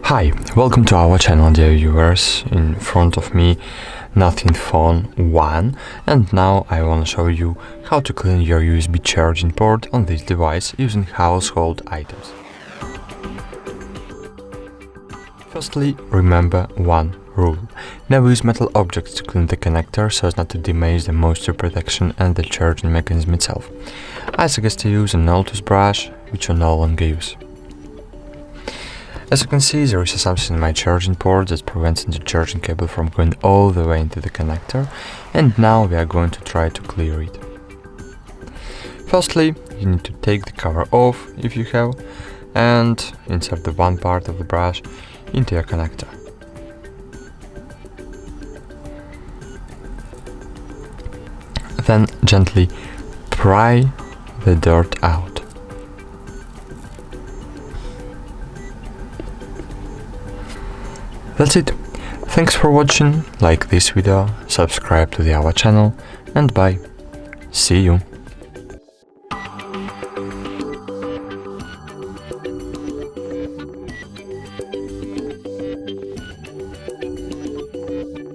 Hi, welcome to our channel, dear viewers. In front of me, Nothing Phone 1, and now I want to show you how to clean your USB charging port on this device using household items. Firstly, remember one rule. Never use metal objects to clean the connector so as not to damage the moisture protection and the charging mechanism itself. I suggest to use an old toothbrush, which you no longer use. As you can see, there is something in my charging port that prevents the charging cable from going all the way into the connector, and now we are going to try to clear it. Firstly, you need to take the cover off, if you have, and insert the one part of the brush into your connector. Then gently pry the dirt out. That's it. Thanks for watching, like this video, subscribe to our channel, and bye. See you.